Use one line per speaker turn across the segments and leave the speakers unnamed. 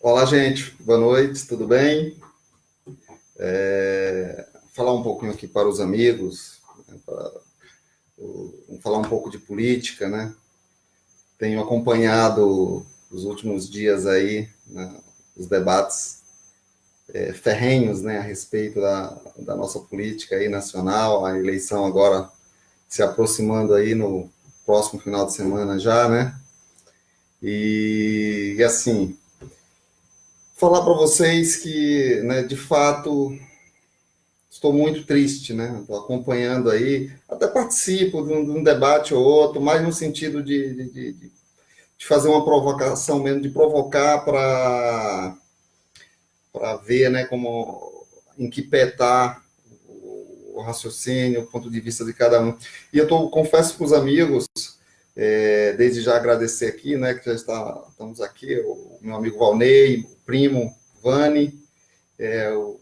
Olá, gente. Boa noite, tudo bem? Falar um pouquinho aqui para os amigos, né, falar um pouco de política, né? Tenho acompanhado os últimos dias aí, né, os debates ferrenhos, né, a respeito da nossa política aí nacional, a eleição agora se aproximando aí no próximo final de semana já, né? E assim, falar para vocês que, né, de fato, estou muito triste, né? Estou acompanhando aí, até participo de um debate ou outro, mais no sentido de fazer uma provocação mesmo, de provocar para ver, né, como em que pé está o raciocínio, o ponto de vista de cada um. E confesso para os amigos, desde já agradecer aqui, né, que já estamos aqui, o meu amigo Valnei, o primo Vani,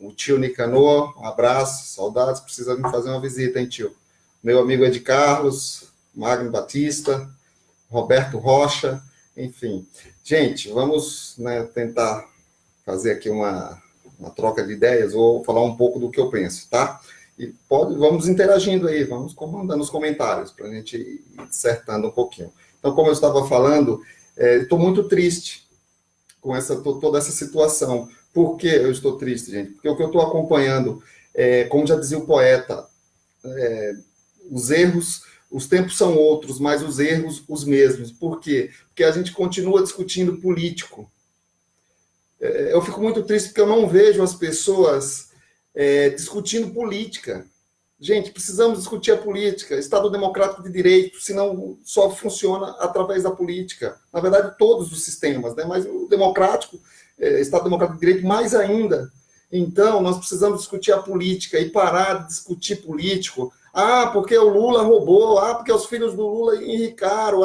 o tio Nicanor, um abraço, saudades, precisa me fazer uma visita, hein, tio? Meu amigo Ed Carlos, Magno Batista, Roberto Rocha, enfim. Gente, vamos, né, tentar fazer aqui uma troca de ideias, vou falar um pouco do que eu penso, tá? E vamos interagindo aí, vamos mandando os comentários para a gente ir dissertando um pouquinho. Então, como eu estava falando, estou muito triste com toda essa situação. Por que eu estou triste, gente? Porque o que eu estou acompanhando, como já dizia o poeta, os erros, os tempos são outros, mas os erros os mesmos. Por quê? Porque a gente continua discutindo político. Eu fico muito triste porque eu não vejo as pessoas discutindo política. Gente, precisamos discutir a política, Estado democrático de direito, senão só funciona através da política. Na verdade, todos os sistemas, né? Mas o democrático, Estado democrático de direito, mais ainda. Então, nós precisamos discutir a política e parar de discutir político. Ah, porque o Lula roubou, porque os filhos do Lula enricaram,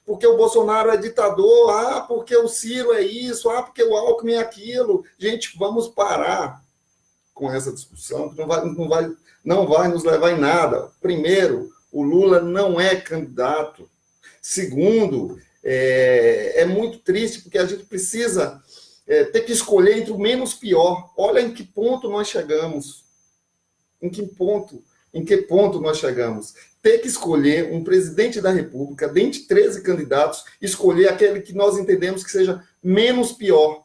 porque o Bolsonaro é ditador, porque o Ciro é isso, porque o Alckmin é aquilo. Gente, vamos parar com essa discussão, que não vai nos levar em nada. Primeiro, o Lula não é candidato. Segundo, é muito triste, porque a gente precisa ter que escolher entre o menos pior. Olha em que ponto nós chegamos. Em que ponto nós chegamos? Ter que escolher um presidente da República, dentre 13 candidatos, escolher aquele que nós entendemos que seja menos pior.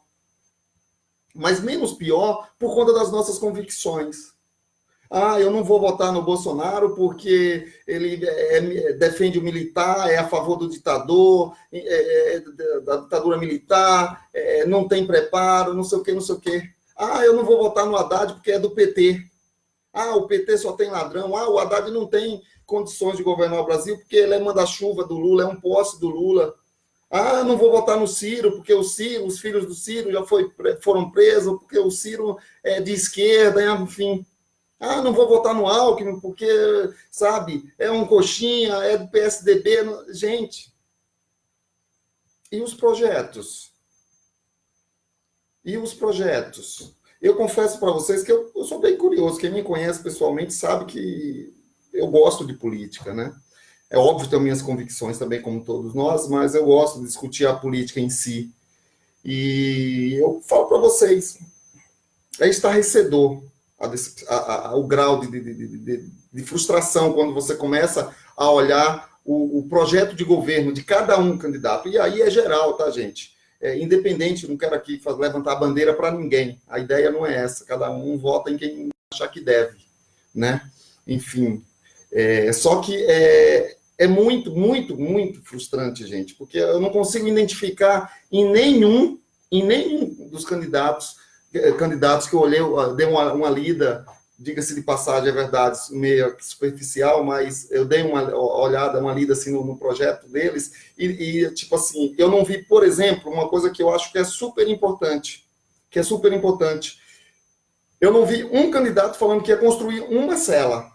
Mas menos pior por conta das nossas convicções. Eu não vou votar no Bolsonaro porque ele defende o militar, é a favor do ditador, da ditadura militar, não tem preparo, não sei o quê, não sei o quê. Eu não vou votar no Haddad porque é do PT. O PT só tem ladrão. O Haddad não tem condições de governar o Brasil porque ele é manda-chuva do Lula, é um posse do Lula. Não vou votar no Ciro, porque os filhos do Ciro já foram presos, porque o Ciro é de esquerda, enfim. Não vou votar no Alckmin, porque, sabe, é um coxinha, é do PSDB. Gente, e os projetos? Eu confesso para vocês que eu sou bem curioso. Quem me conhece pessoalmente sabe que eu gosto de política, né? É óbvio que tenho minhas convicções também, como todos nós, mas eu gosto de discutir a política em si. E eu falo para vocês, é estarrecedor o grau de frustração quando você começa a olhar o projeto de governo de cada um candidato. E aí é geral, tá, gente? Independente, não quero aqui levantar a bandeira para ninguém. A ideia não é essa. Cada um vota em quem achar que deve, né? Enfim. Só que é muito, muito, muito frustrante, gente, porque eu não consigo identificar em nenhum dos candidatos que eu olhei, dei uma lida, diga-se de passagem, é verdade, meio superficial, mas eu dei uma olhada, uma lida assim no projeto deles, e tipo assim, eu não vi, por exemplo, uma coisa que eu acho que é super importante, eu não vi um candidato falando que ia construir uma cela,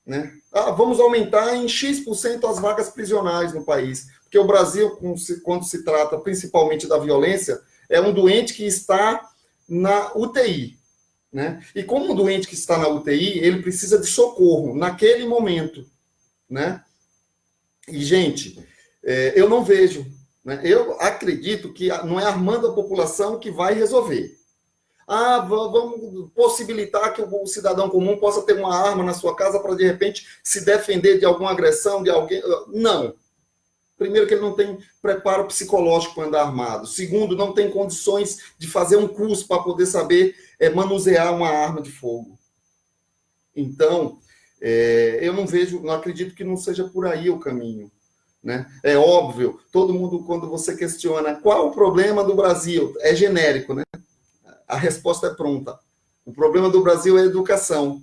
né? Vamos aumentar em X% as vagas prisionais no país, porque o Brasil, quando se trata principalmente da violência, é um doente que está na UTI, né? E como um doente que está na UTI, ele precisa de socorro naquele momento, né? E, gente, eu não vejo né? Eu acredito que não é armando a população que vai resolver. Ah, vamos possibilitar que o cidadão comum possa ter uma arma na sua casa para, de repente, se defender de alguma agressão de alguém. Não. Primeiro, que ele não tem preparo psicológico para andar armado. Segundo, não tem condições de fazer um curso para poder saber manusear uma arma de fogo. Então, eu não acredito que não seja por aí o caminho. Né? É óbvio, todo mundo, quando você questiona qual o problema do Brasil, é genérico, né? A resposta é pronta. O problema do Brasil é a educação.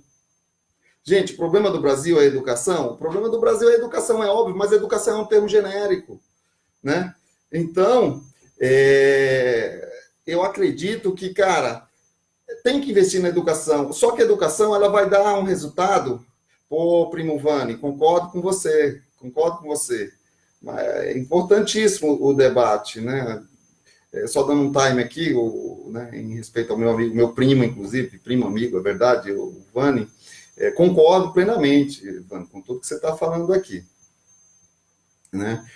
Gente, o problema do Brasil é a educação? O problema do Brasil é a educação, é óbvio, mas a educação é um termo genérico, né? Então, eu acredito que, cara, tem que investir na educação. Só que a educação, ela vai dar um resultado. Pô, primo Vani, concordo com você. Mas é importantíssimo o debate, né? Só dando um time aqui, né, em respeito ao meu amigo, meu primo, inclusive, primo amigo, é verdade, o Vani, concordo plenamente, Vani, com tudo que você está falando aqui. Né?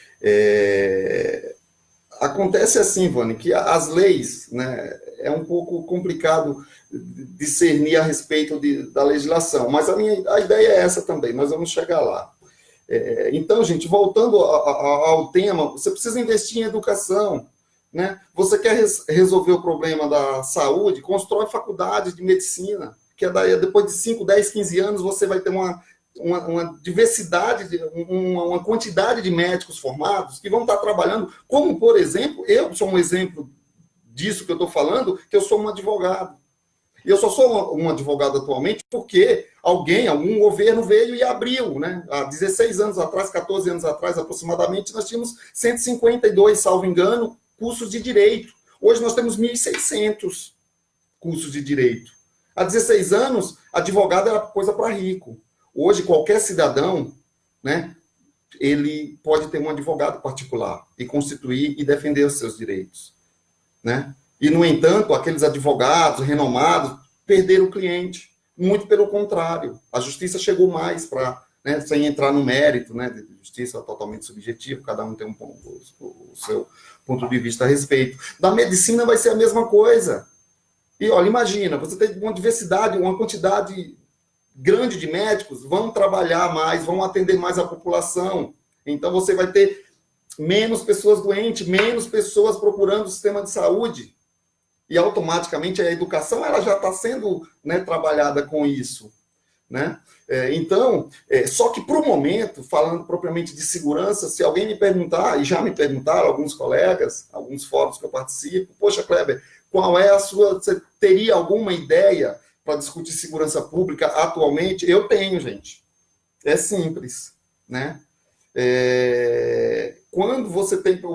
Acontece assim, Vani, que as leis, né, é um pouco complicado discernir a respeito da legislação, mas a ideia é essa também, nós vamos chegar lá. Então, gente, voltando ao tema, você precisa investir em educação. Né? Você quer resolver o problema da saúde, constrói faculdade de medicina, que depois de 5, 10, 15 anos você vai ter uma diversidade, uma quantidade de médicos formados que vão estar trabalhando, como, por exemplo, eu sou um exemplo disso que eu estou falando, que eu sou um advogado. E eu só sou um advogado atualmente porque algum governo veio e abriu, né? Há 16 anos atrás, 14 anos atrás aproximadamente, nós tínhamos 152, salvo engano, cursos de direito. Hoje nós temos 1.600 cursos de direito. Há 16 anos, advogado era coisa para rico. Hoje, qualquer cidadão, né, ele pode ter um advogado particular e constituir e defender os seus direitos. Né? E, no entanto, aqueles advogados renomados perderam o cliente. Muito pelo contrário. A justiça chegou mais para... Né, sem entrar no mérito, né, de justiça totalmente subjetivo, cada um tem o seu ponto de vista a respeito. Da medicina vai ser a mesma coisa. E, olha, imagina, você tem uma diversidade, uma quantidade grande de médicos, vão trabalhar mais, vão atender mais a população. Então, você vai ter menos pessoas doentes, menos pessoas procurando o sistema de saúde. E, automaticamente, a educação ela já está sendo, né, trabalhada com isso. Né? Então, só que para o momento, falando propriamente de segurança, se alguém me perguntar, e já me perguntaram alguns colegas, alguns fóruns que eu participo, poxa, Kleber, qual é a sua... Você teria alguma ideia para discutir segurança pública atualmente? Eu tenho, gente. É simples, né? Quando você tem para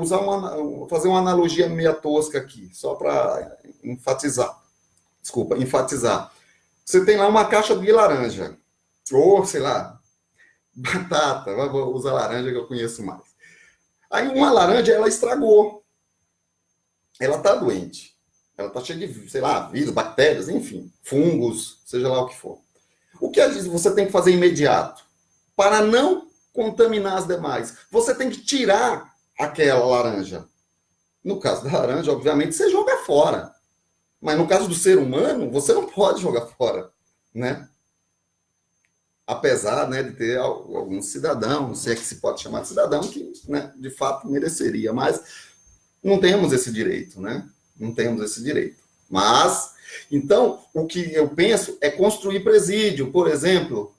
fazer uma analogia meia tosca aqui, só para enfatizar. Você tem lá uma caixa de laranja, ou, sei lá, batata, vou usar laranja que eu conheço mais. Aí uma laranja, ela estragou. Ela está doente. Ela está cheia de, sei lá, vírus, bactérias, enfim, fungos, seja lá o que for. O que você tem que fazer imediato? Para não contaminar as demais, você tem que tirar aquela laranja. No caso da laranja, obviamente, você joga fora. Mas no caso do ser humano, você não pode jogar fora, né? Apesar, né, de ter alguns cidadãos, se é que se pode chamar de cidadão, que, né, de fato mereceria, mas não temos esse direito, né? Não temos esse direito. Mas, então, o que eu penso é construir presídio, por exemplo.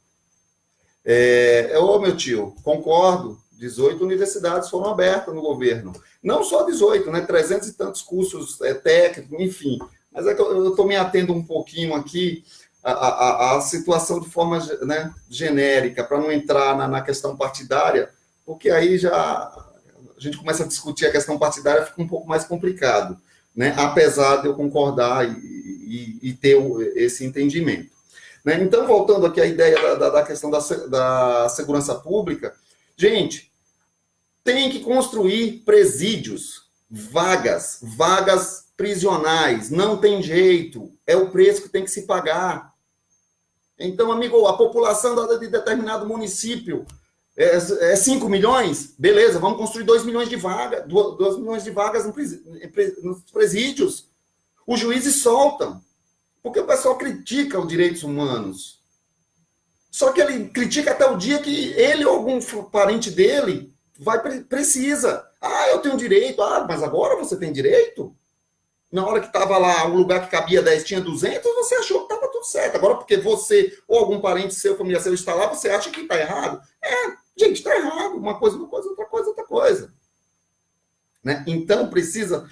Meu tio, concordo, 18 universidades foram abertas no governo. Não só 18, né? 300 e tantos cursos técnicos, enfim. Mas é que eu estou me atendo um pouquinho aqui à situação de forma, né, genérica, para não entrar na questão partidária, porque aí já a gente começa a discutir a questão partidária, fica um pouco mais complicado, né? Apesar de eu concordar e ter esse entendimento. Né? Então, voltando aqui à ideia da questão da segurança pública, gente, tem que construir presídios, vagas prisionais, não tem jeito, é o preço que tem que se pagar. Então, amigo, a população de determinado município É 5 milhões? Beleza, vamos construir 2 milhões de vagas, 2 milhões de vagas nos presídios. Os juízes soltam, porque o pessoal critica os direitos humanos. Só que ele critica até o dia que ele ou algum parente dele precisa. Ah, eu tenho direito. Ah, mas agora você tem direito? Na hora que estava lá, um lugar que cabia 10, tinha 200, você achou que estava tudo certo. Agora, porque você ou algum parente seu, familiar seu está lá, você acha que está errado? Gente, está errado. Uma coisa, outra coisa, outra coisa. Né? Então, precisa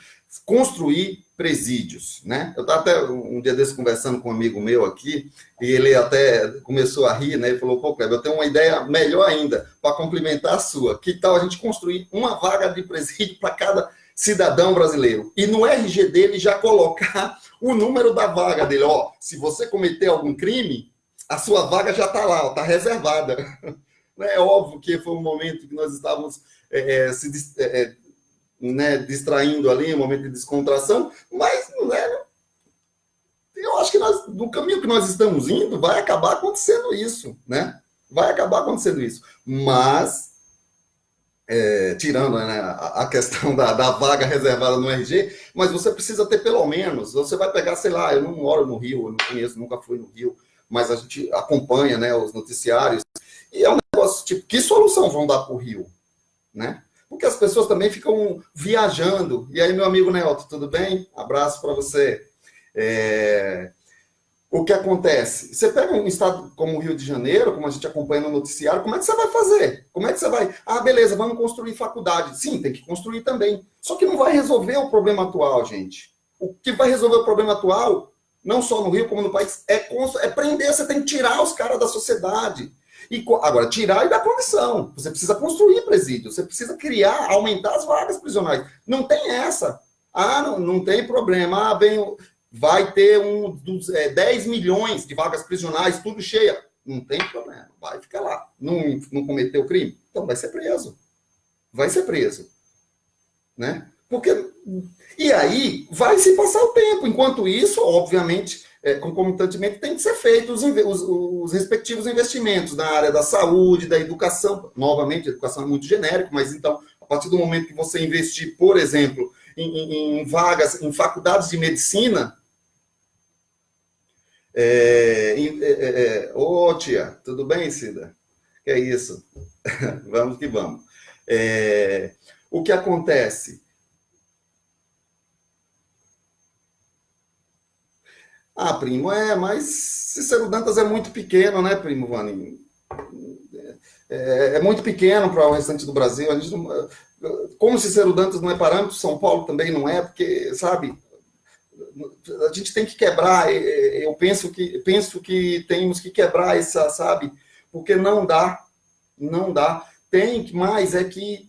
construir presídios, né? Eu estava até um dia desse conversando com um amigo meu aqui, e ele até começou a rir, né? Ele falou, pô, Kleber, eu tenho uma ideia melhor ainda, para complementar a sua. Que tal a gente construir uma vaga de presídio para cada cidadão brasileiro? E no RG dele já colocar o número da vaga dele. Ó, se você cometer algum crime, a sua vaga já está lá, está reservada. É óbvio que foi um momento que nós estávamos né, distraindo ali, um momento de descontração, mas né, eu acho que no caminho que nós estamos indo, vai acabar acontecendo isso, né? Vai acabar acontecendo isso. Mas, tirando né, a questão da vaga reservada no RG, mas você precisa ter pelo menos, você vai pegar, sei lá, eu não moro no Rio, eu não conheço, nunca fui no Rio, mas a gente acompanha né, os noticiários, e é um negócio tipo, que solução vão dar para o Rio, né? Porque as pessoas também ficam viajando. E aí, meu amigo Nelton, tudo bem? Abraço para você. O que acontece? Você pega um estado como o Rio de Janeiro, como a gente acompanha no noticiário, como é que você vai fazer? Como é que você vai? Ah, beleza, vamos construir faculdade. Sim, tem que construir também. Só que não vai resolver o problema atual, gente. O que vai resolver o problema atual, não só no Rio, como no país, é prender. Você tem que tirar os caras da sociedade. Agora, tirar e dar condição. Você precisa construir presídio, você precisa criar, aumentar as vagas prisionais. Não tem essa. Ah, não tem problema. Ah, vai ter 10 milhões de vagas prisionais, tudo cheia. Não tem problema, vai ficar lá. Não cometeu crime? Então vai ser preso. Vai ser preso. Né? E aí vai se passar o tempo. Enquanto isso, obviamente, concomitantemente, tem que ser feitos os respectivos investimentos na área da saúde, da educação. Novamente, a educação é muito genérico, mas então, a partir do momento que você investir, por exemplo, em vagas, em faculdades de medicina. Ô, tia, tudo bem, Cida? Que é isso? Vamos que vamos. O que acontece? Ah, primo, mas Cícero Dantas é muito pequeno, né, primo Vaninho? É muito pequeno para o restante do Brasil. A gente não, como Cícero Dantas não é parâmetro, São Paulo também não é, porque, sabe, a gente tem que quebrar. Eu penso que temos que quebrar essa, sabe, porque não dá. Tem mais que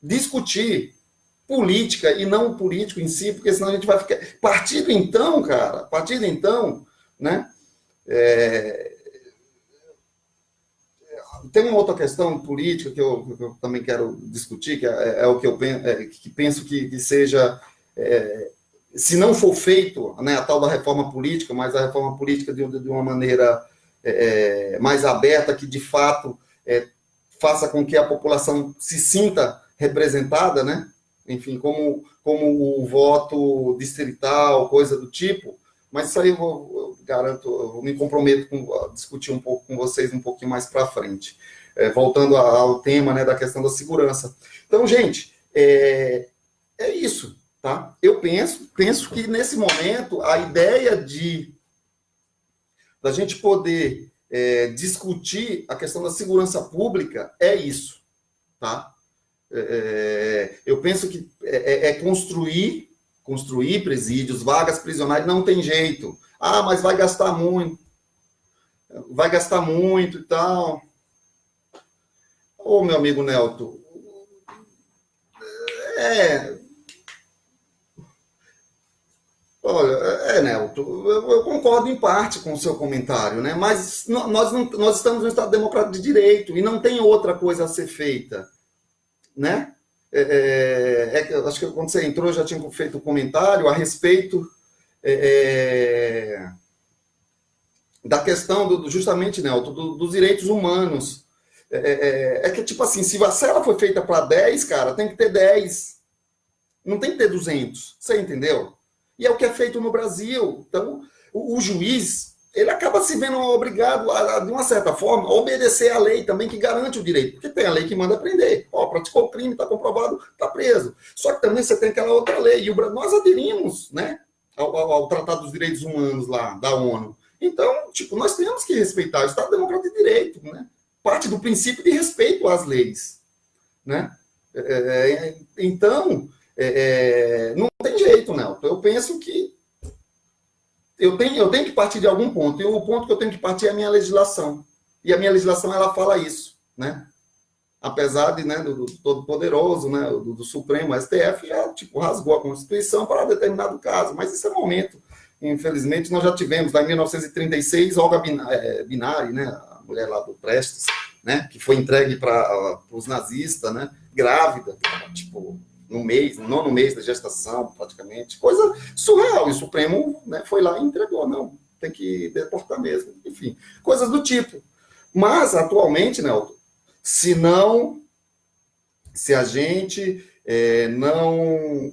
discutir política e não o político em si, porque senão a gente vai ficar. Partido então, né? Tem uma outra questão política que eu também quero discutir, que é o que eu penso que seja, se não for feito, né, a tal da reforma política, mas a reforma política de uma maneira mais aberta, que de fato faça com que a população se sinta representada, né? Enfim, como o voto distrital, coisa do tipo. Mas isso aí eu garanto, eu me comprometo a discutir um pouco com vocês um pouquinho mais para frente. Voltando ao tema, né, da questão da segurança. Então, gente, é isso, tá? Eu penso que nesse momento a ideia da gente poder discutir a questão da segurança pública é isso, tá? Eu penso que construir presídios, vagas prisionais, não tem jeito. Ah, mas vai gastar muito e tal. Ô, meu amigo Nelton, olha, Nelton, eu concordo em parte com o seu comentário, né? Mas nós estamos no Estado Democrático de Direito e não tem outra coisa a ser feita, né? Acho que quando você entrou, eu já tinha feito um comentário a respeito da questão justamente, Nelton, dos direitos humanos. É que, tipo assim, se a cela foi feita para 10, cara, tem que ter 10. Não tem que ter 200. Você entendeu? E é o que é feito no Brasil. Então, o juiz, ele acaba se vendo obrigado, de uma certa forma, a obedecer à lei também que garante o direito. Porque tem a lei que manda prender. Ó, praticou o crime, está comprovado, está preso. Só que também você tem aquela outra lei. E nós aderimos, né, ao Tratado dos Direitos Humanos lá, da ONU. Então, tipo, nós temos que respeitar o Estado Democrático de Direito, né? Parte do princípio de respeito às leis, né? Então, não tem jeito, Nelton. Eu penso que eu tenho que partir de algum ponto, e o ponto que eu tenho que partir é a minha legislação. E a minha legislação, ela fala isso, né? Apesar de, né, do Todo-Poderoso, né, do Supremo, STF, já, tipo, rasgou a Constituição para determinado caso, mas isso é momento. Infelizmente, nós já tivemos, lá em 1936, Olga Binari, né, a mulher lá do Prestes, né, que foi entregue para os nazistas, né, grávida, tipo, no nono mês da gestação, praticamente. Coisa surreal. E o Supremo, né, foi lá e entregou. Não, tem que deportar mesmo. Enfim, coisas do tipo. Mas, atualmente, Nelton, se a gente não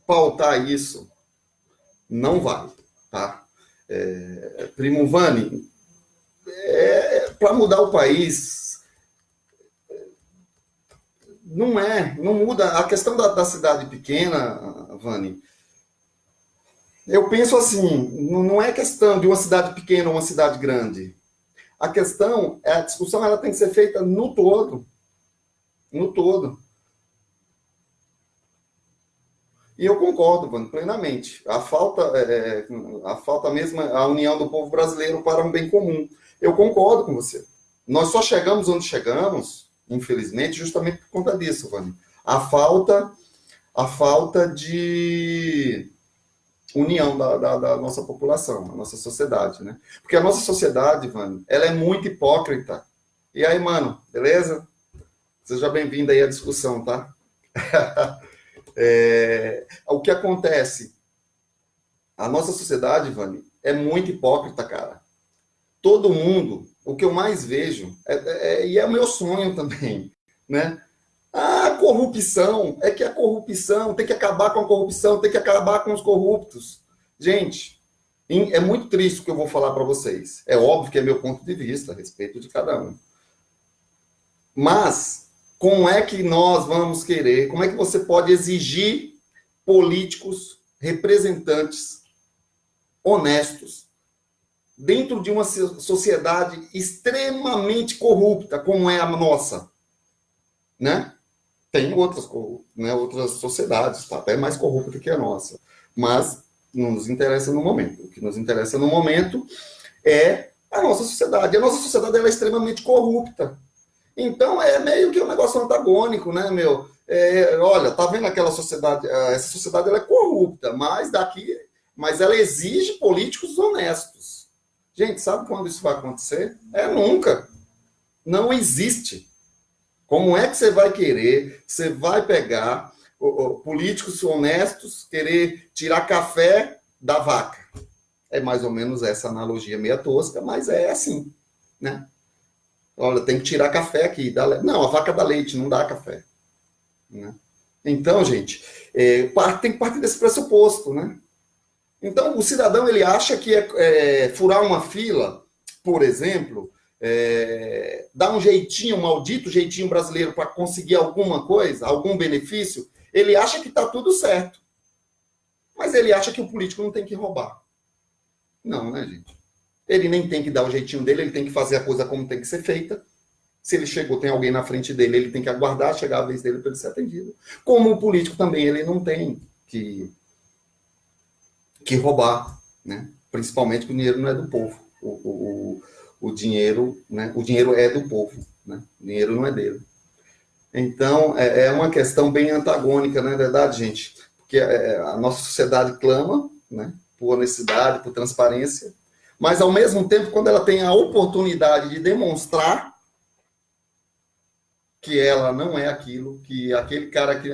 pautar isso, não vai, tá? Primo Vani, para mudar o país, não muda. A questão da cidade pequena, Vani, eu penso assim, não é questão de uma cidade pequena ou uma cidade grande. A questão, a discussão, ela tem que ser feita no todo. No todo. E eu concordo, Vani, plenamente. A falta mesmo, a união do povo brasileiro para um bem comum. Eu concordo com você. Nós só chegamos onde chegamos, infelizmente, justamente por conta disso, Vani. A falta de união da nossa população, da nossa sociedade, né? Porque a nossa sociedade, Vani, ela é muito hipócrita. E aí, mano, beleza? Seja bem-vindo aí à discussão, tá? O que acontece? A nossa sociedade, Vani, é muito hipócrita, cara. Todo mundo, o que eu mais vejo, e é o meu sonho também, né? A corrupção, é que a corrupção, tem que acabar com a corrupção, tem que acabar com os corruptos. Gente, é muito triste o que eu vou falar para vocês. É óbvio que é meu ponto de vista a respeito de cada um. Mas, como é que nós vamos querer, como é que você pode exigir políticos, representantes honestos, dentro de uma sociedade extremamente corrupta, como é a nossa, né? Tem outras sociedades, tá? Até mais corrupta que a nossa, mas não nos interessa no momento. O que nos interessa no momento é a nossa sociedade. A nossa sociedade ela é extremamente corrupta. Então, é meio que um negócio antagônico, né, meu? Olha, tá vendo aquela sociedade? Essa sociedade ela é corrupta, mas ela exige políticos honestos. Gente, sabe quando isso vai acontecer? Nunca. Não existe. Como é que você vai querer? Você vai pegar políticos honestos, querer tirar café da vaca. É mais ou menos essa analogia meia tosca, mas é assim, né? Olha, tem que tirar café aqui. Não, a vaca dá leite, não dá café. Né? Então, gente, tem que partir desse pressuposto, né? Então, o cidadão, ele acha que furar uma fila, por exemplo, dar um jeitinho, um maldito jeitinho brasileiro para conseguir alguma coisa, algum benefício, ele acha que está tudo certo. Mas ele acha que o político não tem que roubar. Não, né, gente? Ele nem tem que dar o jeitinho dele, ele tem que fazer a coisa como tem que ser feita. Se ele chegou, tem alguém na frente dele, ele tem que aguardar chegar a vez dele para ele ser atendido. Como o político também, ele não tem que roubar, né? Principalmente que o dinheiro não é do povo. O dinheiro, né? O dinheiro é do povo, né? O dinheiro não é dele. Então, é uma questão bem antagônica, não é verdade, gente? Porque a nossa sociedade clama, né? Por honestidade, por transparência, mas, ao mesmo tempo, quando ela tem a oportunidade de demonstrar que ela não é aquilo, que aquele cara que...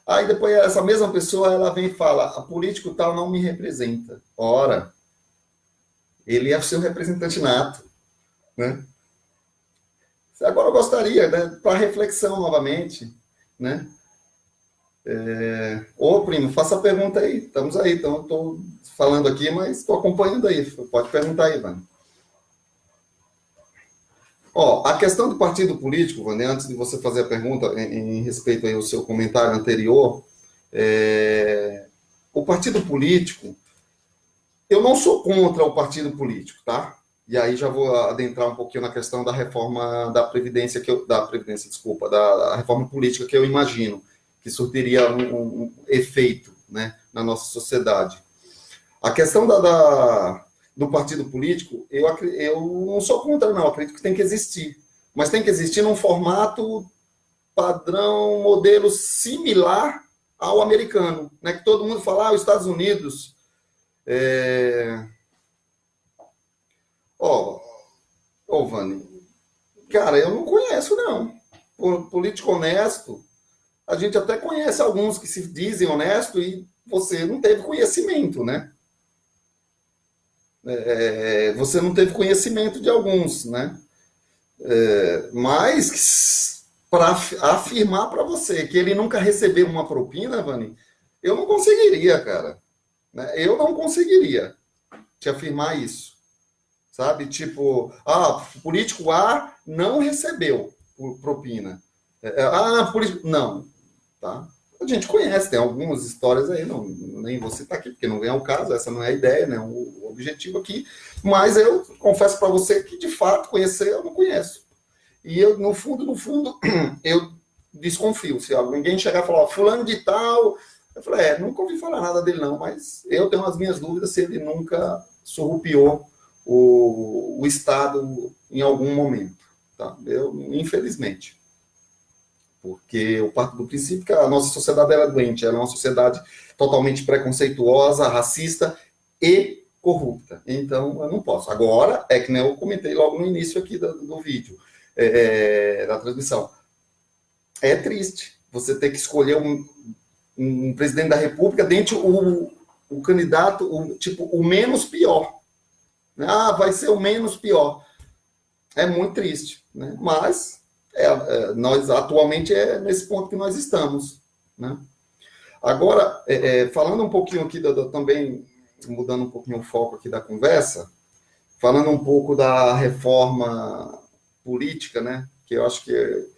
Aí depois essa mesma pessoa, ela vem e fala, a político tal não me representa. Ora, ele é o seu representante nato, né? Agora eu gostaria, né, para reflexão novamente, né? Ô, primo, faça a pergunta aí. Estamos aí, então estou falando aqui, mas estou acompanhando aí. Pode perguntar aí, Vânia. Ó, a questão do partido político, Vânia, antes de você fazer a pergunta em respeito aí ao seu comentário anterior, o partido político, eu não sou contra o partido político, tá? E aí já vou adentrar um pouquinho na questão da reforma da Previdência, desculpa, da reforma política que eu imagino que surtiria um efeito, né, na nossa sociedade. A questão do partido político, eu não sou contra, não, acredito que tem que existir. Mas tem que existir num formato padrão, modelo similar ao americano, né? Que todo mundo fala, os Estados Unidos. Ó, Vani, cara, eu não conheço, não. Político honesto, a gente até conhece alguns que se dizem honesto e você não teve conhecimento, né? Você não teve conhecimento de alguns, né? Mas para afirmar para você que ele nunca recebeu uma propina, Vani, eu não conseguiria, cara. Né? Eu não conseguiria te afirmar isso. Sabe? Tipo, político A não recebeu propina. Político. Não. Tá? A gente conhece, tem algumas histórias aí, não, nem você está aqui, porque não vem ao caso, essa não é a ideia, né? O objetivo aqui. Mas eu confesso para você que, de fato, conhecer eu não conheço. E eu, no fundo, eu desconfio. Se alguém chegar e falar, fulano de tal, eu falei, nunca ouvi falar nada dele, não, mas eu tenho as minhas dúvidas se ele nunca surrupiou o Estado em algum momento. Tá? Infelizmente. Porque eu parto do princípio que a nossa sociedade é doente, ela é uma sociedade totalmente preconceituosa, racista e corrupta. Então, eu não posso. Agora, é que nem eu comentei logo no início aqui do vídeo, da transmissão. É triste você ter que escolher um presidente da República dentre o candidato, o menos pior. Vai ser o menos pior. É muito triste, né? Mas nós atualmente é nesse ponto que nós estamos, né? Agora, falando um pouquinho aqui também, mudando um pouquinho o foco aqui da conversa, falando um pouco da reforma política, né? Que eu acho que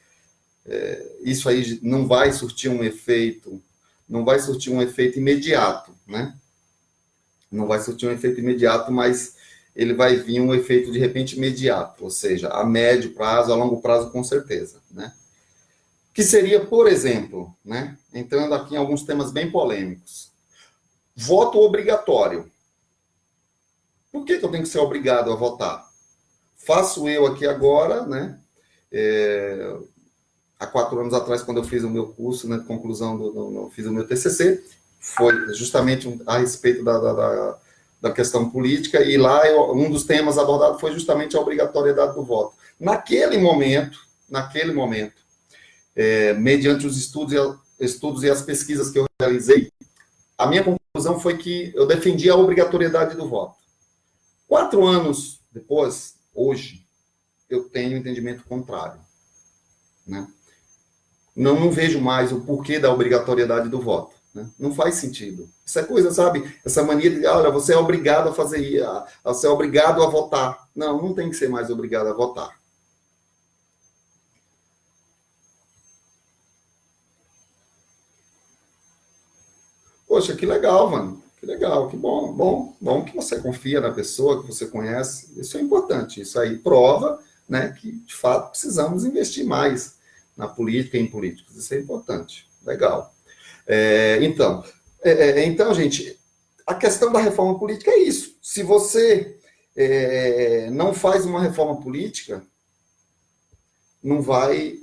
isso aí não vai surtir um efeito, não vai surtir um efeito imediato, né? Não vai surtir um efeito imediato, mas ele vai vir um efeito de repente imediato, ou seja, a médio prazo, a longo prazo, com certeza, né? Que seria, por exemplo, né, entrando aqui em alguns temas bem polêmicos, voto obrigatório. Por que eu tenho que ser obrigado a votar? Faço eu aqui agora, né? Há 4 anos atrás, quando eu fiz o meu curso, né, de conclusão, fiz o meu TCC, foi justamente a respeito da questão política, e lá um dos temas abordados foi justamente a obrigatoriedade do voto. Naquele momento, mediante os estudos e as pesquisas que eu realizei, a minha conclusão foi que eu defendia a obrigatoriedade do voto. 4 anos depois, hoje, eu tenho um entendimento contrário, né? Não vejo mais o porquê da obrigatoriedade do voto. Né? Não faz sentido. Isso é coisa, sabe? Essa mania de, olha, você é obrigado a fazer, você é obrigado a votar. Não tem que ser mais obrigado a votar. Poxa, que legal, mano. Que legal, que bom que você confia na pessoa, que você conhece. Isso é importante. Isso aí prova, né, que de fato precisamos investir mais na política e em políticos. Isso é importante. Legal. Então, gente, a questão da reforma política é isso. Se você não faz uma reforma política, não vai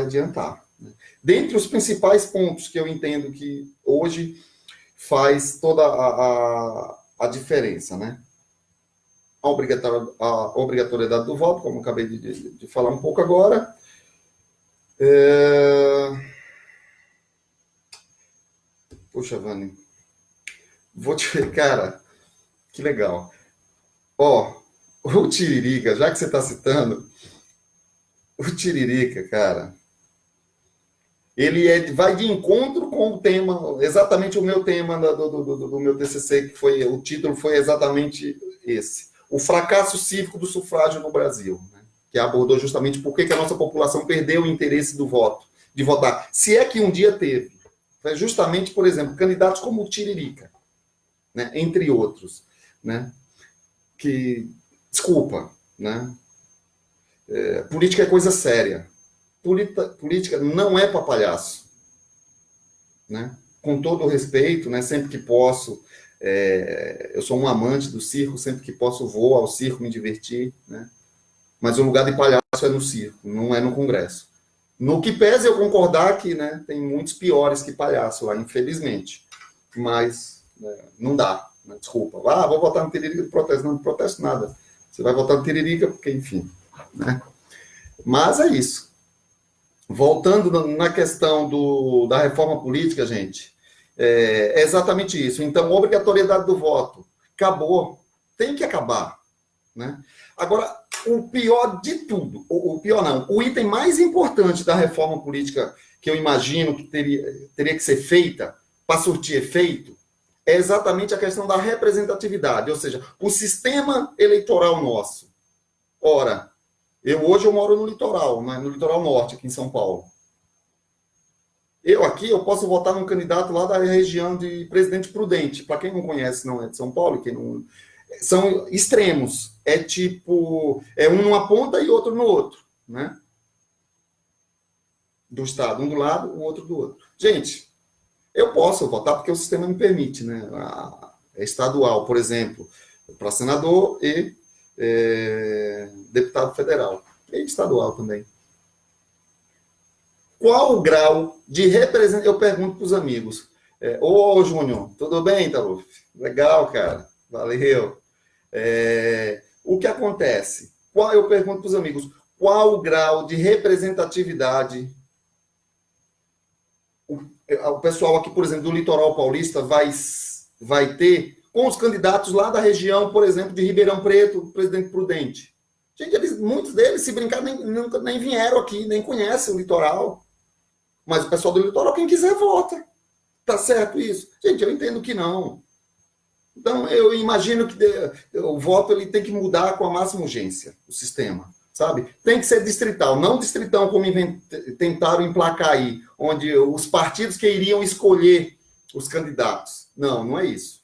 adiantar. Né? Dentre os principais pontos que eu entendo que hoje faz toda a diferença, né? A obrigatoriedade do voto, como eu acabei de falar um pouco agora. Poxa, Vani, vou te... Cara, que legal. O Tiririca, já que você está citando, O Tiririca, cara, vai de encontro com o tema, exatamente o meu tema do meu TCC, que foi, o título foi exatamente esse: o fracasso cívico do sufrágio no Brasil, né? Que abordou justamente por que a nossa população perdeu o interesse do voto, de votar. Se é que um dia teve. Foi justamente, por exemplo, candidatos como o Tiririca, né? Entre outros, né? Que, desculpa, né? Política é coisa séria. Política não é para palhaço, né? Com todo o respeito, né? Sempre que posso, eu sou um amante do circo, sempre que posso vou ao circo me divertir, né? Mas o lugar de palhaço é no circo, não é no Congresso. No que pese eu concordar que, né, tem muitos piores que palhaço lá, infelizmente. Mas não dá, né? Desculpa. Vou votar no Tiririca do protesto. Não protesto nada. Você vai votar no Tiririca porque, enfim, né? Mas é isso. Voltando na questão da reforma política, gente, é exatamente isso. Então, obrigatoriedade do voto. Acabou. Tem que acabar, né? Agora, o pior de tudo, o pior não, o item mais importante da reforma política que eu imagino que teria que ser feita para surtir efeito é exatamente a questão da representatividade, ou seja, o sistema eleitoral nosso. Ora, hoje eu moro no litoral, né, no litoral norte, aqui em São Paulo. Eu posso votar num candidato lá da região de Presidente Prudente. Para quem não conhece, não é de São Paulo, quem não... São extremos. É tipo, um numa ponta e outro no outro, né? Do estado, um do lado, o outro do outro. Gente, eu posso votar porque o sistema me permite, né? É estadual, por exemplo, para senador e deputado federal. E estadual também. Qual o grau de representação? Eu pergunto para os amigos. Ô, Júnior, tudo bem, Taruf? Legal, cara. Valeu. O que acontece? Eu pergunto para os amigos, qual o grau de representatividade o pessoal aqui, por exemplo, do litoral paulista vai ter com os candidatos lá da região, por exemplo, de Ribeirão Preto, Presidente Prudente? Gente, muitos deles, se brincar, nem vieram aqui, nem conhecem o litoral. Mas o pessoal do litoral, quem quiser, vota. Tá certo isso? Gente, eu entendo que não. Então, eu imagino que o voto ele tem que mudar com a máxima urgência, o sistema, sabe? Tem que ser distrital, não distritão como tentaram emplacar aí, onde os partidos que iriam escolher os candidatos. Não, não é isso.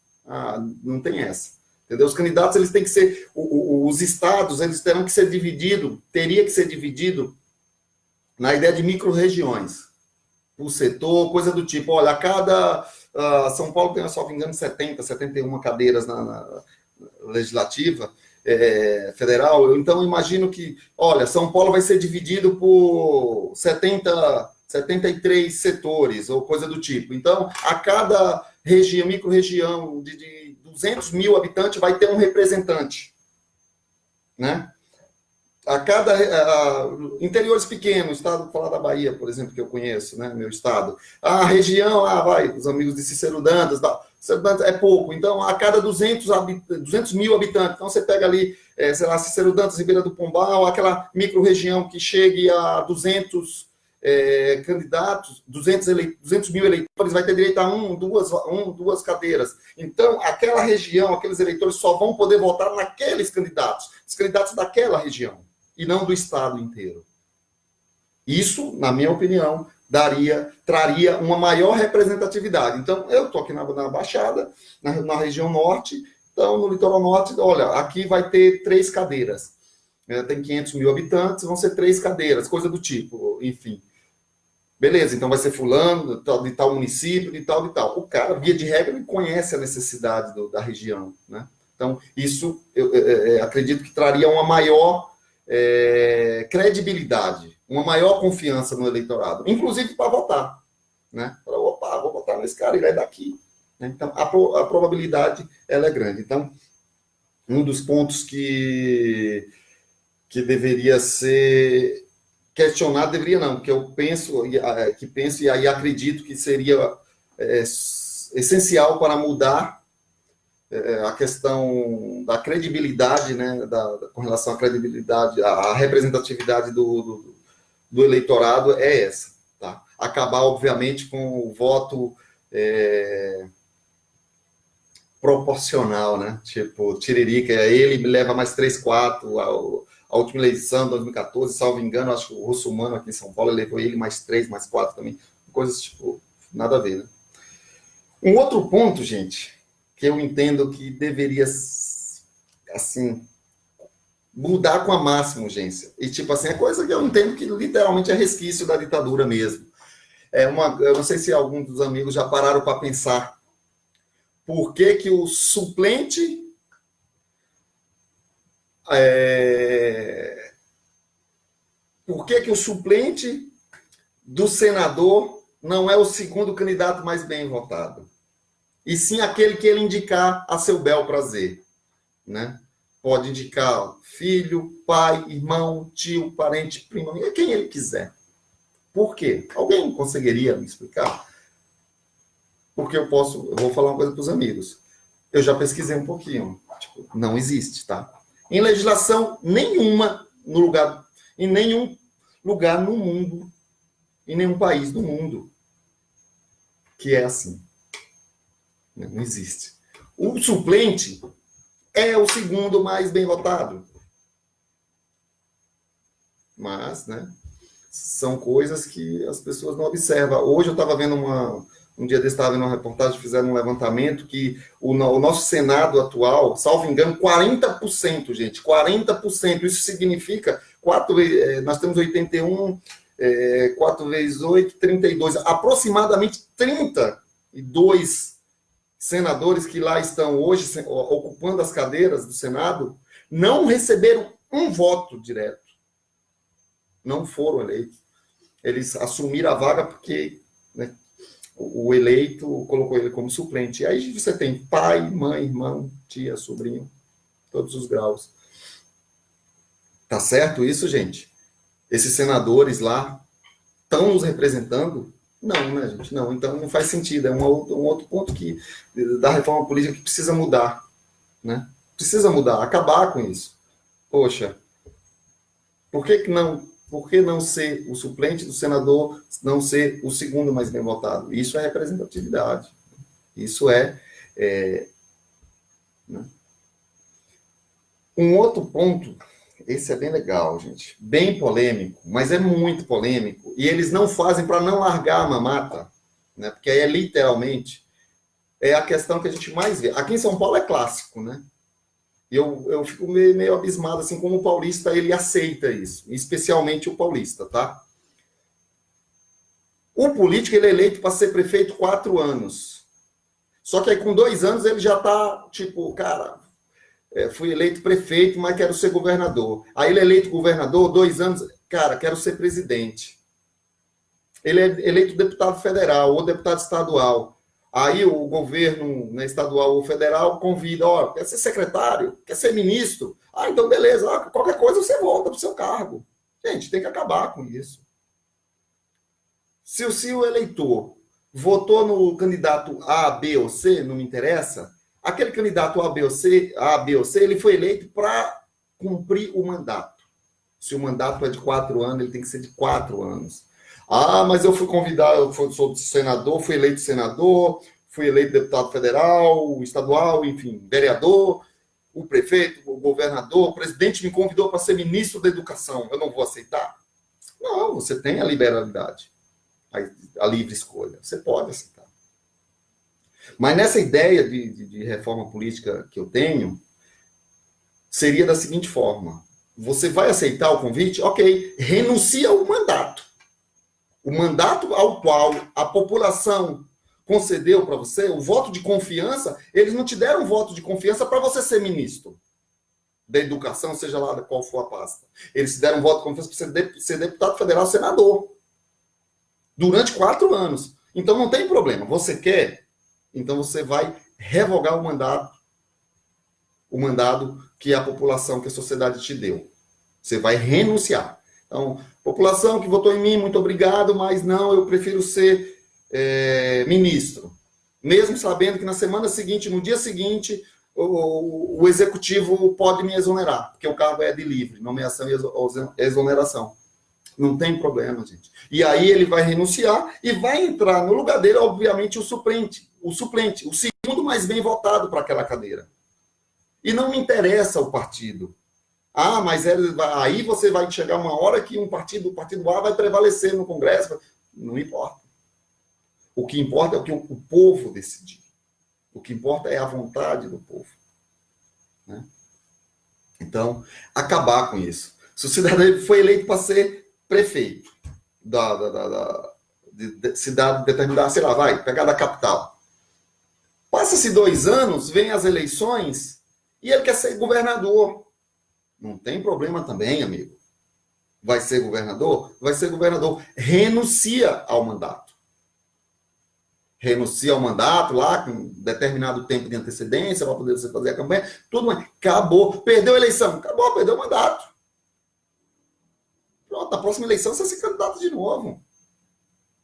Não tem essa. Entendeu? Os candidatos, eles têm que ser... Os estados, eles terão que ser divididos, teria que ser dividido na ideia de micro-regiões. Por setor, coisa do tipo, olha, a cada... São Paulo tem, se não me engano, 71 cadeiras na legislativa federal. Então, imagino que, olha, São Paulo vai ser dividido por 73 setores, ou coisa do tipo. Então, a cada região, micro-região de 200 mil habitantes vai ter um representante, né? A cada interiores pequenos, estado, vou falar da Bahia, por exemplo, que eu conheço, né, meu estado. A região, os amigos de Cícero Dantas, Cícero Dantas é pouco, então a cada 200 mil habitantes, então você pega ali, sei lá, Cícero Dantas, Ribeira do Pombal, aquela micro-região que chegue a 200 candidatos, 200 mil eleitores, vai ter direito a duas cadeiras. Então, aquela região, aqueles eleitores só vão poder votar naqueles candidatos, os candidatos daquela região, e não do estado inteiro. Isso, na minha opinião, traria uma maior representatividade. Então, eu estou aqui na Baixada, na região norte, então, no litoral norte, olha, aqui vai ter 3 cadeiras. Tem 500 mil habitantes, vão ser 3 cadeiras, coisa do tipo, enfim. Beleza, então vai ser fulano, de tal município, de tal. O cara, via de regra, ele conhece a necessidade da região, né? Então, isso, eu acredito que traria uma maior credibilidade, uma maior confiança no eleitorado, inclusive para votar, né? Opa, vou votar nesse cara, ele é daqui. Então, a probabilidade, ela é grande. Então, um dos pontos que deveria ser questionado, deveria não, que eu penso e aí acredito que seria essencial para mudar a questão da credibilidade, né, com relação à credibilidade, à representatividade do eleitorado é essa, tá? Acabar, obviamente, com o voto proporcional, né? Tipo, Tiririca, ele leva mais 3, 4, a última eleição, 2014, salvo engano, acho que o Russomano aqui em São Paulo levou ele mais 3, mais 4 também. Coisas, tipo, nada a ver, né? Um outro ponto, gente, que eu entendo que deveria, assim, mudar com a máxima urgência. E, tipo assim, é coisa que eu entendo que literalmente é resquício da ditadura mesmo. Eu não sei se alguns dos amigos já pararam para pensar por que o suplente por que o suplente do senador não é o segundo candidato mais bem votado, e sim aquele que ele indicar a seu bel prazer, né? Pode indicar filho, pai, irmão, tio, parente, primo, quem ele quiser. Por quê? Alguém conseguiria me explicar? Porque eu vou falar uma coisa para os amigos. Eu já pesquisei um pouquinho. Tipo, não existe, tá? Em legislação nenhuma, em nenhum lugar no mundo, em nenhum país do mundo, que é assim. Não existe. O suplente é o segundo mais bem votado. Mas, né, são coisas que as pessoas não observam. Hoje eu estava vendo um dia desse, estava vendo uma reportagem, fizeram um levantamento que o nosso Senado atual, salvo engano, 40%, gente, 40%. Isso significa, nós temos 81, 4 vezes 8, 32, aproximadamente 32 senadores que lá estão hoje ocupando as cadeiras do Senado não receberam um voto direto. Não foram eleitos. Eles assumiram a vaga porque, né, o eleito colocou ele como suplente. E aí você tem pai, mãe, irmão, tia, sobrinho, todos os graus. Tá certo isso, gente? Esses senadores lá estão nos representando? Não, né, gente? Não. Então não faz sentido. É um outro ponto da reforma política que precisa mudar, né? Precisa mudar, acabar com isso. Poxa, por que não ser o suplente do senador, não ser o segundo mais bem votado? Isso é representatividade. Isso né? Um outro ponto, esse é bem legal, gente, bem polêmico, mas é muito polêmico, e eles não fazem para não largar a mamata, né? Porque aí literalmente a questão que a gente mais vê. Aqui em São Paulo é clássico, né? Eu fico meio abismado, assim, como o paulista, ele aceita isso, especialmente o paulista, tá? O político, ele é eleito para ser prefeito 4 anos. Só que aí, com 2 anos, ele já tá, tipo, cara, fui eleito prefeito, mas quero ser governador. Aí ele é eleito governador, 2 anos, cara, quero ser presidente. Ele é eleito deputado federal ou deputado estadual. Aí o governo, né, estadual ou federal convida, quer ser secretário, quer ser ministro? Então beleza, qualquer coisa você volta para o seu cargo. Gente, tem que acabar com isso. Se o eleitor votou no candidato A, B ou C, não me interessa, aquele candidato A, B ou C, ele foi eleito para cumprir o mandato. Se o mandato é de 4 anos, ele tem que ser de 4 anos. Mas eu fui convidado, sou senador, fui eleito senador, fui eleito deputado federal, estadual, enfim, vereador, o prefeito, o governador, o presidente me convidou para ser ministro da educação. Eu não vou aceitar? Não, você tem a liberalidade, a livre escolha. Você pode aceitar. Mas nessa ideia de reforma política que eu tenho, seria da seguinte forma: você vai aceitar o convite? Ok, renuncia ao mandato. O mandato ao qual a população concedeu para você, o voto de confiança, eles não te deram um voto de confiança para você ser ministro da educação, seja lá qual for a pasta. Eles te deram um voto de confiança para ser deputado federal, senador, durante 4 anos. Então não tem problema. Você quer? Então você vai revogar o mandado que a população, que a sociedade te deu. Você vai renunciar. Então, população que votou em mim, muito obrigado, mas não, eu prefiro ser ministro. Mesmo sabendo que na semana seguinte, no dia seguinte, o executivo pode me exonerar, porque o cargo é de livre, nomeação e exoneração. Não tem problema, gente. E aí ele vai renunciar e vai entrar no lugar dele, obviamente, o suplente, o segundo mais bem votado para aquela cadeira. E não me interessa o partido. Ah, mas aí você vai chegar uma hora que o partido A vai prevalecer no Congresso. Não importa. O que importa é o que o povo decidir. O que importa é a vontade do povo. Né? Então, acabar com isso. Se o cidadão foi eleito para ser prefeito de cidade determinada, sei lá, vai, pegar da capital. Passa-se 2 anos, vem as eleições e ele quer ser governador. Não tem problema também, amigo. Vai ser governador? Vai ser governador. Renuncia ao mandato. Renuncia ao mandato lá, com determinado tempo de antecedência, para poder você fazer a campanha. Tudo mais. Acabou. Perdeu a eleição. Acabou, perdeu o mandato. Pronto, na próxima eleição você se candidata de novo.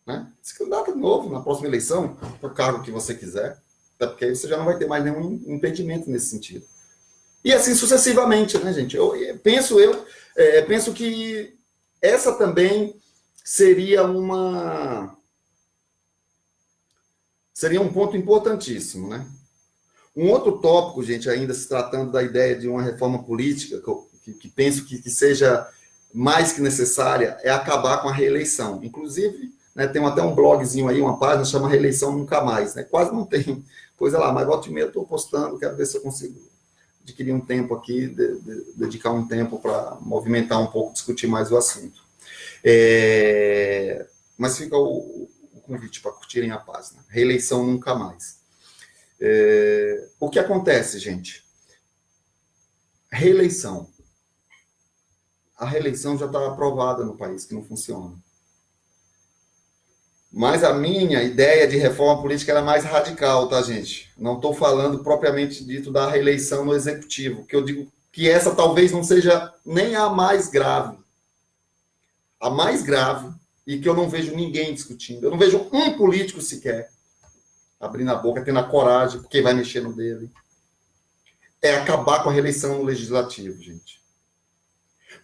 Né? Se candidata de novo na próxima eleição, para o cargo que você quiser. Até porque aí você já não vai ter mais nenhum impedimento nesse sentido. E assim sucessivamente, né, gente? Eu penso que essa também seria um ponto importantíssimo, né? Um outro tópico, gente, ainda se tratando da ideia de uma reforma política, que penso que seja mais que necessária, é acabar com a reeleição. Inclusive, né, tem até um blogzinho aí, uma página, chama Reeleição Nunca Mais, né? Quase não tem coisa lá, mas volta e meia eu estou postando, quero ver se eu consigo adquirir um tempo aqui, dedicar um tempo para movimentar um pouco, discutir mais o assunto. Mas fica o convite para curtirem a página. Reeleição Nunca Mais. O que acontece, gente? Reeleição. A reeleição já está aprovada no país, que não funciona. Mas a minha ideia de reforma política é mais radical, tá, gente? Não estou falando propriamente dito da reeleição no executivo, que eu digo que essa talvez não seja nem a mais grave. A mais grave, e que eu não vejo ninguém discutindo. Eu não vejo um político sequer abrindo a boca, tendo a coragem, porque vai mexer no dele. É acabar com a reeleição no legislativo, gente.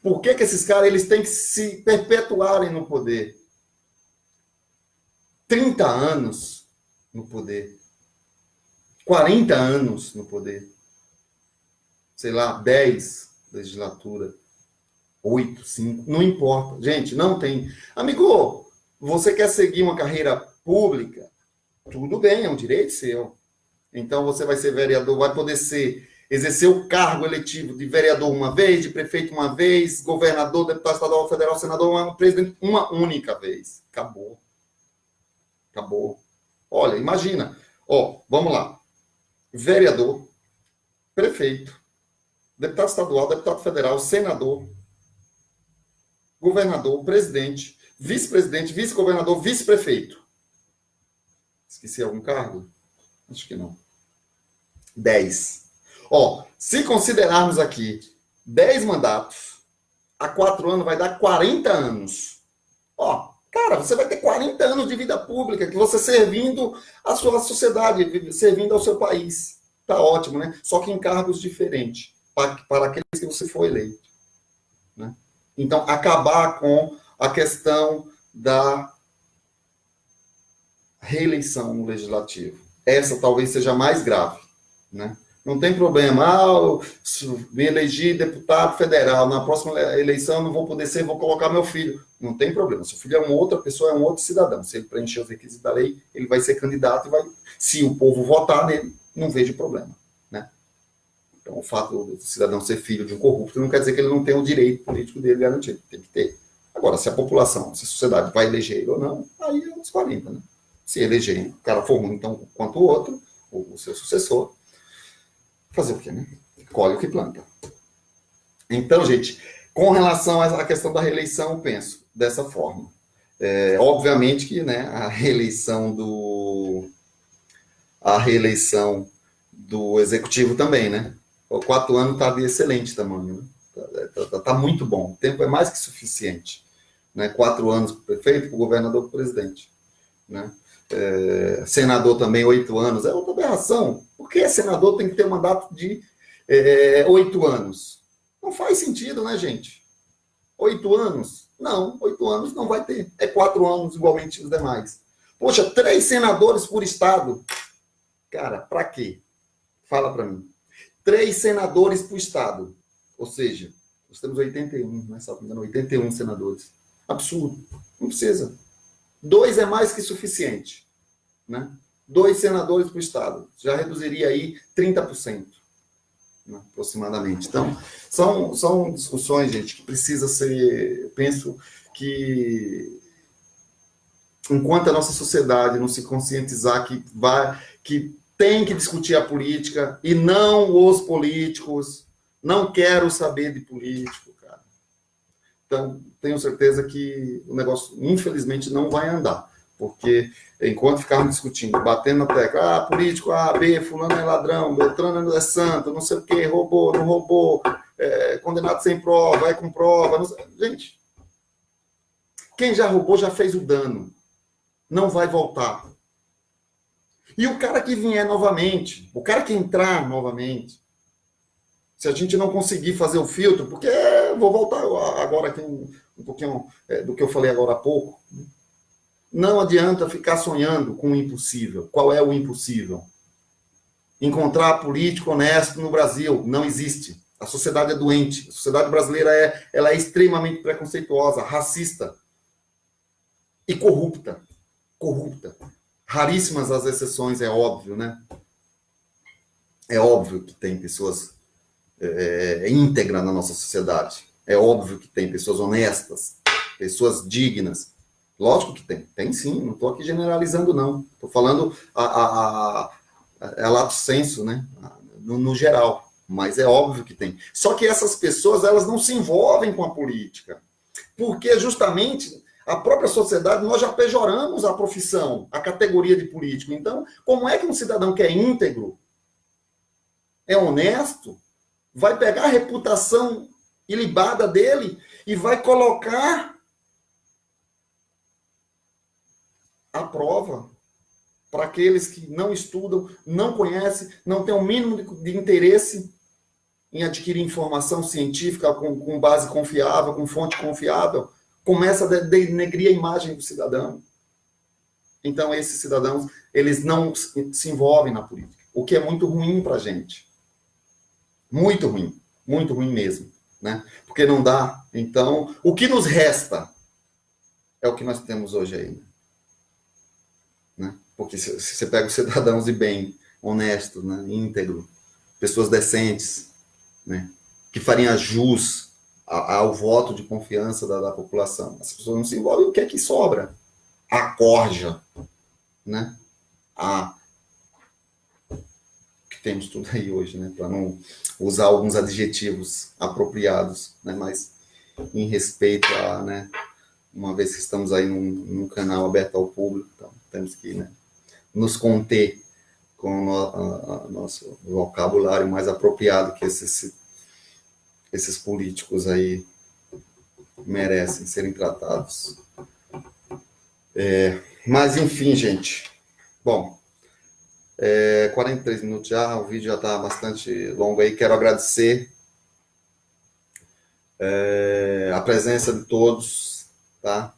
Por que esses caras eles têm que se perpetuarem no poder? 30 anos no poder, 40 anos no poder, sei lá, 10 legislatura, 8, 5, não importa. Gente, não tem. Amigo, você quer seguir uma carreira pública? Tudo bem, é um direito seu. Então você vai ser vereador, vai poder exercer o cargo eletivo de vereador uma vez, de prefeito uma vez, governador, deputado estadual, federal, senador, presidente uma única vez. Acabou. Acabou. Olha, imagina. Vamos lá. Vereador, prefeito, deputado estadual, deputado federal, senador, governador, presidente, vice-presidente, vice-governador, vice-prefeito. Esqueci algum cargo? Acho que não. 10. Se considerarmos aqui 10 mandatos, a 4 anos vai dar 40 anos. Cara, você vai ter 40 anos de vida pública, que você servindo a sua sociedade, servindo ao seu país. Tá ótimo, né? Só que em cargos diferentes, para aqueles que você foi eleito. Né? Então, acabar com a questão da reeleição no legislativo. Essa talvez seja mais grave. Né? Não tem problema. Eu me elegi deputado federal, na próxima eleição eu não vou poder ser, vou colocar meu filho. Não tem problema. Seu filho é uma outra pessoa, é um outro cidadão. Se ele preencher os requisitos da lei, ele vai ser candidato e vai. Se o povo votar nele, não vejo problema. Né? Então, o fato do cidadão ser filho de um corrupto não quer dizer que ele não tem o direito político dele garantido. Tem que ter. Agora, se a população, se a sociedade vai eleger ele ou não, aí é uns 40, né? Se eleger, o cara for ruim, então, quanto o outro, o seu sucessor, fazer o quê, né? Colhe o que planta. Então, gente, com relação à questão da reeleição, eu penso dessa forma. Obviamente que, né, a reeleição do executivo também, né? 4 anos está de excelente tamanho, né? Tá muito bom. O tempo é mais que suficiente. Né? 4 anos para o prefeito, para o governador, para o presidente. Né? Senador também, 8 anos. É outra aberração. Por que senador tem que ter um mandato de 8 anos? Não faz sentido, né, gente? 8 anos. Não, 8 anos não vai ter. É 4 anos igualmente os demais. Poxa, 3 senadores por estado. Cara, para quê? Fala para mim. 3 senadores por estado. Ou seja, nós temos 81, né? Só me engano, 81 senadores. Absurdo. Não precisa. 2 é mais que suficiente. Né? 2 senadores por estado. Já reduziria aí 30%. Né? Aproximadamente. Então, são discussões, gente, que precisa ser... Eu penso que enquanto a nossa sociedade não se conscientizar que tem que discutir a política e não os políticos, não quero saber de político, cara. Então, tenho certeza que o negócio, infelizmente, não vai andar, porque enquanto ficarmos discutindo, batendo na tecla, político A, B, fulano é ladrão, Beltrano é santo, não sei o quê, roubou, não roubou, condenado sem prova, com prova, gente, quem já roubou já fez o dano. Não vai voltar. E o cara que vier novamente, o cara que entrar novamente, se a gente não conseguir fazer o filtro, porque vou voltar agora aqui um pouquinho do que eu falei agora há pouco, não adianta ficar sonhando com o impossível. Qual é o impossível? Encontrar político honesto no Brasil. Não existe. A sociedade é doente. A sociedade brasileira ela é extremamente preconceituosa, racista e corrupta. Raríssimas as exceções, é óbvio, né? É óbvio que tem pessoas íntegras na nossa sociedade. É óbvio que tem pessoas honestas, pessoas dignas. Lógico que tem. Tem sim, não estou aqui generalizando, não. Estou falando a lato sensu, né? No geral. Mas é óbvio que tem. Só que essas pessoas, elas não se envolvem com a política. Porque justamente... A própria sociedade, nós já pejoramos a profissão, a categoria de político. Então, como é que um cidadão que é íntegro, é honesto, vai pegar a reputação ilibada dele e vai colocar à prova para aqueles que não estudam, não conhecem, não têm o mínimo de interesse em adquirir informação científica com base confiável, com fonte confiável, começa a denegrir a imagem do cidadão. Então, esses cidadãos, eles não se envolvem na política, o que é muito ruim para a gente. Muito ruim mesmo. Né? Porque não dá. Então, o que nos resta é o que nós temos hoje aí. Né? Porque se você pega os cidadãos de bem, honestos, né? Íntegro, pessoas decentes, né? Que fariam jus ao voto de confiança da população. As pessoas não se envolvem, o que é que sobra? A corja, né? Que temos tudo aí hoje, né? Para não usar alguns adjetivos apropriados, né? Mas em respeito a, né? Uma vez que estamos aí num canal aberto ao público, então temos que, né? Nos conter com o nosso vocabulário mais apropriado que esses políticos aí merecem serem tratados. Mas, enfim, gente. Bom, 43 minutos já, o vídeo já está bastante longo aí. Quero agradecer a presença de todos, tá?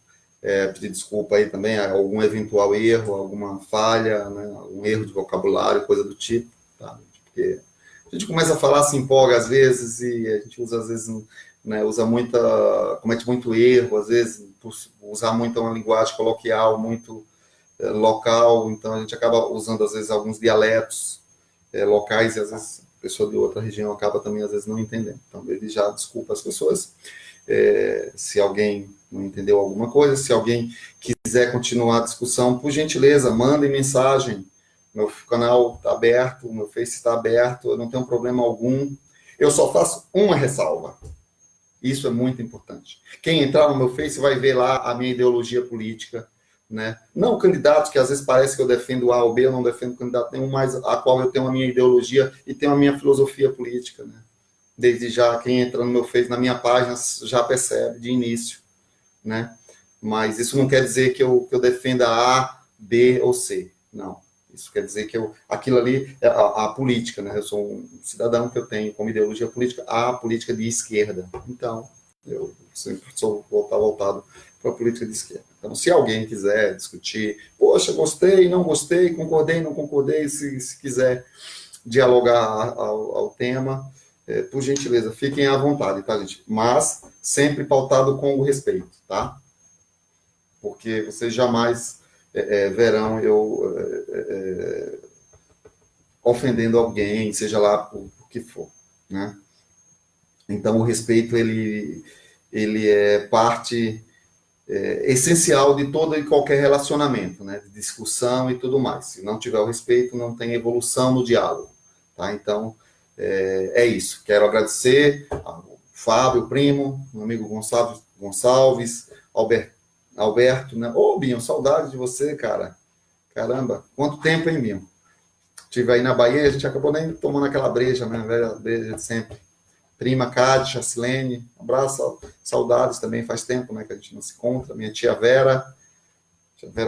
Pedir desculpa aí também, algum eventual erro, alguma falha, né? Um erro de vocabulário, coisa do tipo, tá? Porque a gente começa a falar, se empolga às vezes, e a gente usa, às vezes, né, comete muito erro, às vezes, por usar muito uma linguagem coloquial, muito local, então a gente acaba usando, às vezes, alguns dialetos locais, e às vezes a pessoa de outra região acaba também, às vezes, não entendendo. Então, ele já desculpa as pessoas, se alguém não entendeu alguma coisa, se alguém quiser continuar a discussão, por gentileza, mandem mensagem. Meu canal está aberto, o meu Face está aberto, eu não tenho problema algum. Eu só faço uma ressalva. Isso é muito importante. Quem entrar no meu Face vai ver lá a minha ideologia política, né? Não candidatos, que às vezes parece que eu defendo A ou B, eu não defendo candidato nenhum, mas a qual eu tenho a minha ideologia e tenho a minha filosofia política, né? Desde já, quem entra no meu Face, na minha página, já percebe de início, né? Mas isso não quer dizer que eu defenda A, B ou C, não. Isso quer dizer que aquilo ali é a política, né? Eu sou um cidadão que eu tenho como ideologia política a política de esquerda. Então, Eu sempre sou voltado para a política de esquerda. Então, se alguém quiser discutir, poxa, gostei, não gostei, concordei, não concordei, se quiser dialogar ao tema, por gentileza, fiquem à vontade, tá, gente? Mas sempre pautado com o respeito, tá? Porque vocês jamais verão eu ofendendo alguém, seja lá por que for, né? Então, o respeito, ele é parte essencial de todo e qualquer relacionamento, né? De discussão e tudo mais. Se não tiver o respeito, não tem evolução no diálogo, tá? Então, é isso. Quero agradecer ao Fábio, primo, meu amigo Gonçalves, Alberto, né? Ô, Binho, saudade de você, cara. Caramba, quanto tempo, hein, Binho? Estive aí na Bahia, a gente acabou nem tomando aquela breja, né? A velha breja de sempre. Prima Cátia, Chacilene, abraço, saudades também, faz tempo, né, que a gente não se encontra. Minha tia Vera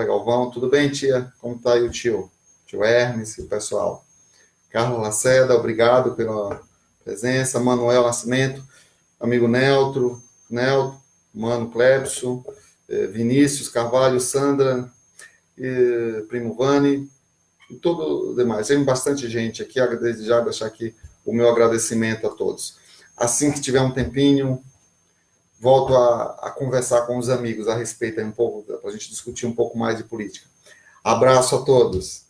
Galvão, tudo bem, tia? Como tá aí o tio? Tio Hermes e o pessoal. Carla Lacerda, obrigado pela presença. Manuel Nascimento, amigo Neltro, Mano Clebson, Vinícius Carvalho, Sandra, primo Vani, e todo o demais. Tem bastante gente aqui, desde já deixar aqui o meu agradecimento a todos. Assim que tiver um tempinho, volto a conversar com os amigos a respeito um pouco, para a gente discutir um pouco mais de política. Abraço a todos.